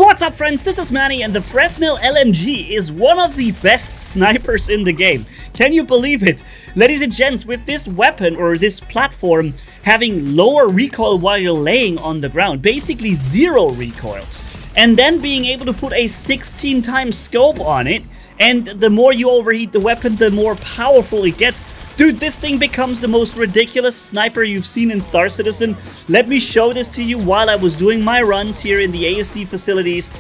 What's up, friends? This is Manni, and the Fresnel LMG is one of the best snipers in the game. Can you believe it? Ladies and gents, with this weapon or this platform having lower recoil while you're laying on the ground, basically zero recoil, and then being able to put a 16 times scope on it, and the more you overheat the weapon, the more powerful it gets. Dude, this thing becomes the most ridiculous sniper you've seen in Star Citizen. Let me show this to you while I was doing my runs here in the ASD facilities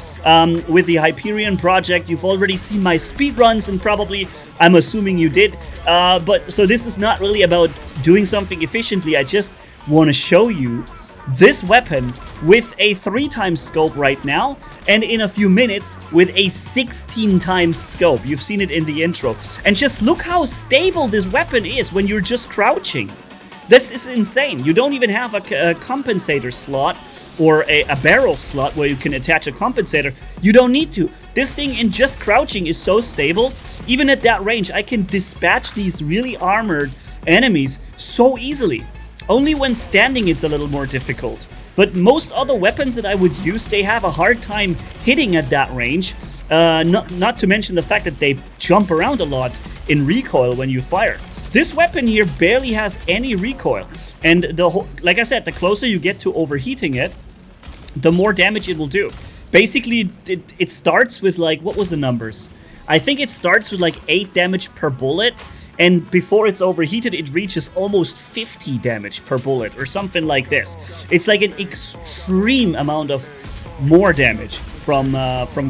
with the Hyperion project. You've already seen my speed runs, and probably, I'm assuming you did. So this is not really about doing something efficiently. I just want to show you this weapon with a 3 times scope right now, and in a few minutes with a 16 times scope. You've seen it in the intro. And just look how stable this weapon is when you're just crouching. This is insane. You don't even have a compensator slot or a barrel slot where you can attach a compensator. You don't need to. This thing in just crouching is so stable. Even at that range, I can dispatch these really armored enemies so easily. Only when standing it's a little more difficult. But most other weapons that I would use, they have a hard time hitting at that range. Not to mention the fact that they jump around a lot in recoil when you fire. This weapon here barely has any recoil. And like I said, the closer you get to overheating it, the more damage it will do. Basically, it starts with like, what was the numbers? I think it starts with like 8 damage per bullet. And before it's overheated, it reaches almost 50 damage per bullet or something like this. It's like an extreme amount of more damage from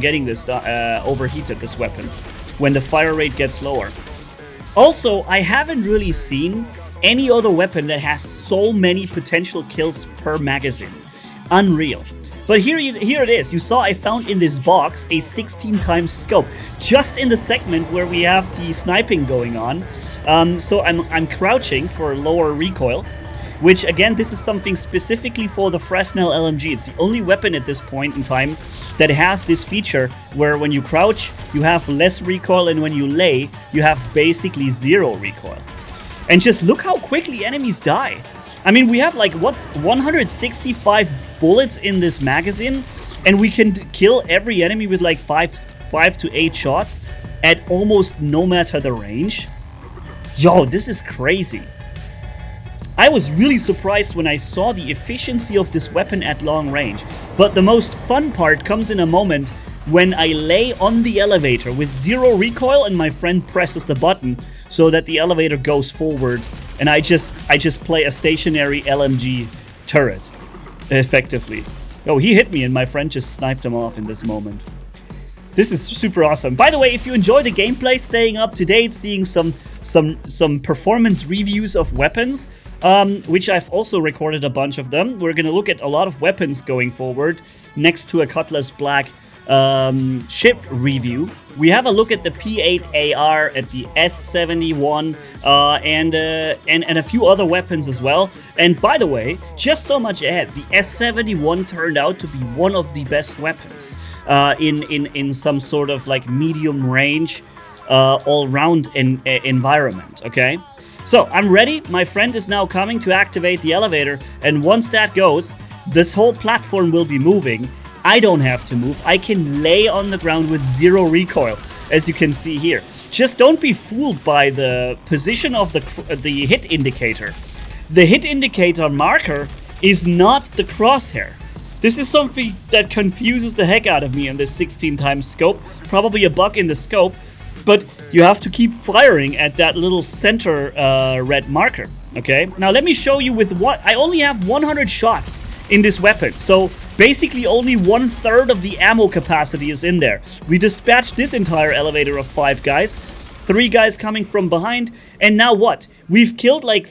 getting this overheated, this weapon, when the fire rate gets lower. Also, I haven't really seen any other weapon that has so many potential kills per magazine. Unreal. But here it is. You saw I found in this box a 16 times scope, just in the segment where we have the sniping going on. So I'm crouching for lower recoil, which again, this is something specifically for the Fresnel LMG. It's the only weapon at this point in time that has this feature where when you crouch, you have less recoil, and when you lay, you have basically zero recoil. And just look how quickly enemies die. I mean, we have like, what, 165 bullets in this magazine, and we can kill every enemy with like 5 to 8 shots at almost no matter the range. Yo, this is crazy. I was really surprised when I saw the efficiency of this weapon at long range. But the most fun part comes in a moment when I lay on the elevator with zero recoil and my friend presses the button so that the elevator goes forward, and I just play a stationary LMG turret, effectively. Oh, he hit me and my friend just sniped him off in this moment. This is super awesome. By the way, if you enjoy the gameplay, staying up to date, seeing some performance reviews of weapons, which I've also recorded a bunch of them. We're gonna look at a lot of weapons going forward, next to a Cutlass Black ship review. We have a look at the P8AR, at the S71, and a few other weapons as well. And by the way, just so much ahead, the S71 turned out to be one of the best weapons in some sort of like medium range, all-round environment. Okay, so I'm ready. My friend is now coming to activate the elevator, and once that goes, this whole platform will be moving. I don't have to move. I can lay on the ground with zero recoil, as you can see here. Just don't be fooled by the position of the hit indicator. The hit indicator marker is not the crosshair. This is something that confuses the heck out of me in this 16 times scope. Probably a bug in the scope, but you have to keep firing at that little center red marker. Okay, now let me show you with what I only have 100 shots in this weapon, so basically only 1/3 of the ammo capacity is in there. We dispatched this entire elevator of 5 guys, 3 guys coming from behind, and now what? We've killed like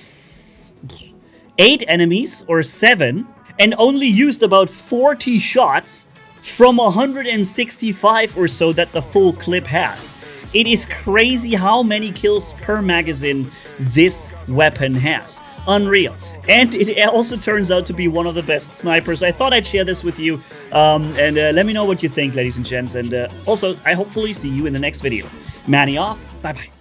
8 enemies or 7, and only used about 40 shots from 165 or so that the full clip has. It is crazy how many kills per magazine this weapon has. Unreal. And it also turns out to be one of the best snipers. I thought I'd share this with you. And let me know what you think, ladies and gents. And also, I hopefully see you in the next video. Manni off. Bye-bye.